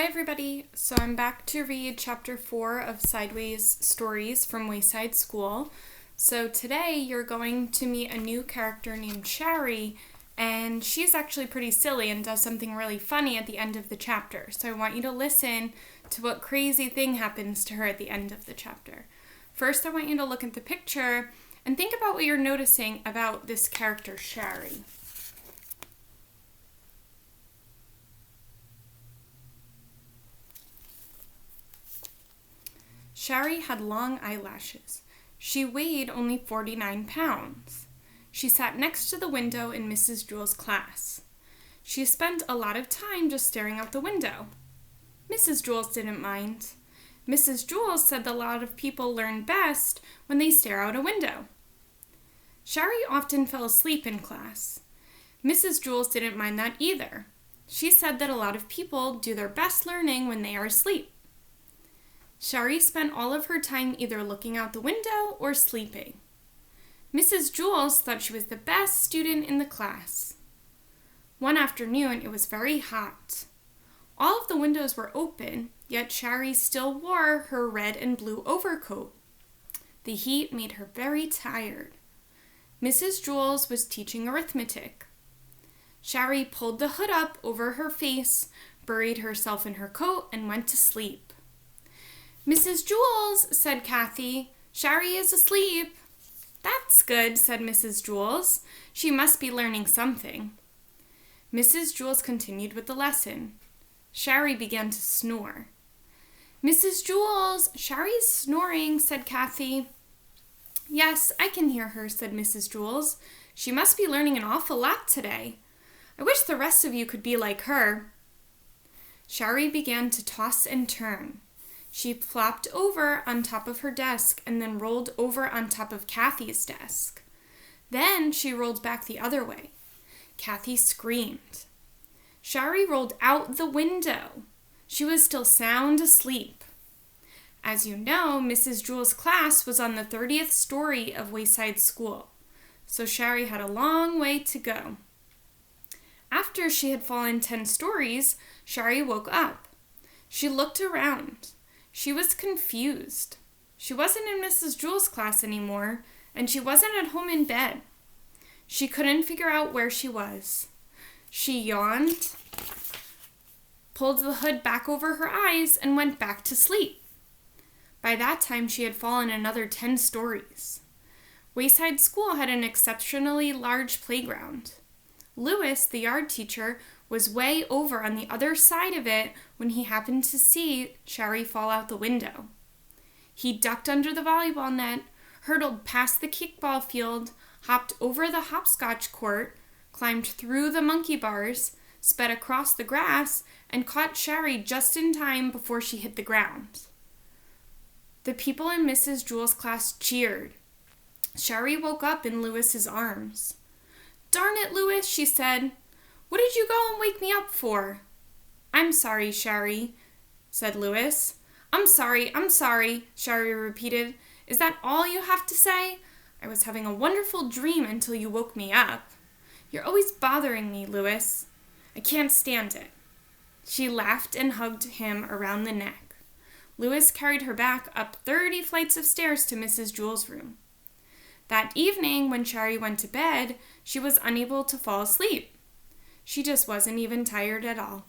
everybody. So I'm back to read chapter 4 of Sideways Stories from Wayside School. So today you're going to meet a new character named Sharie, and she's actually pretty silly and does something really funny at the end of the chapter. So I want you to listen to what crazy thing happens to her at the end of the chapter. First, I want you to look at the picture and think about what you're noticing about this character, Sharie. Sharie had long eyelashes. She weighed only 49 pounds. She sat next to the window in Mrs. Jewell's class. She spent a lot of time just staring out the window. Mrs. Jewell didn't mind. Mrs. Jewell said that a lot of people learn best when they stare out a window. Sharie often fell asleep in class. Mrs. Jewell didn't mind that either. She said that a lot of people do their best learning when they are asleep. Sharie spent all of her time either looking out the window or sleeping. Mrs. Jewell thought she was the best student in the class. One afternoon, it was very hot. All of the windows were open, yet Sharie still wore her red and blue overcoat. The heat made her very tired. Mrs. Jewell was teaching arithmetic. Sharie pulled the hood up over her face, buried herself in her coat, and went to sleep. "Mrs. Jewell," said Kathy, "Sharie is asleep." "That's good," said Mrs. Jewell. "She must be learning something." Mrs. Jewell continued with the lesson. Sharie began to snore. "Mrs. Jewell, Sharie's snoring," said Kathy. "Yes, I can hear her," said Mrs. Jewell. "She must be learning an awful lot today. I wish the rest of you could be like her." Sharie began to toss and turn. She flopped over on top of her desk and then rolled over on top of Kathy's desk. Then she rolled back the other way. Kathy screamed. Sharie rolled out the window. She was still sound asleep. As you know, Mrs. Jewell's class was on the 30th story of Wayside School, so Sharie had a long way to go. After she had fallen 10 stories, Sharie woke up. She looked around. She was confused. She wasn't in Mrs. Jewell's class anymore, and she wasn't at home in bed. She couldn't figure out where she was. She yawned, pulled the hood back over her eyes, and went back to sleep. By that time, she had fallen another 10 stories. Wayside School had an exceptionally large playground. Lewis, the yard teacher, was way over on the other side of it when he happened to see Sharie fall out the window. He ducked under the volleyball net, hurtled past the kickball field, hopped over the hopscotch court, climbed through the monkey bars, sped across the grass, and caught Sharie just in time before she hit the ground. The people in Mrs. Jewell's class cheered. Sharie woke up in Lewis's arms. "Darn it, Lewis," she said. "What did you go and wake me up for?" "I'm sorry, Sharie," said Lewis. I'm sorry, Sharie repeated. "Is that all you have to say? I was having a wonderful dream until you woke me up. You're always bothering me, Lewis. I can't stand it." She laughed and hugged him around the neck. Lewis carried her back up 30 flights of stairs to Mrs. Jewell's room. That evening, when Sharie went to bed, she was unable to fall asleep. She just wasn't even tired at all.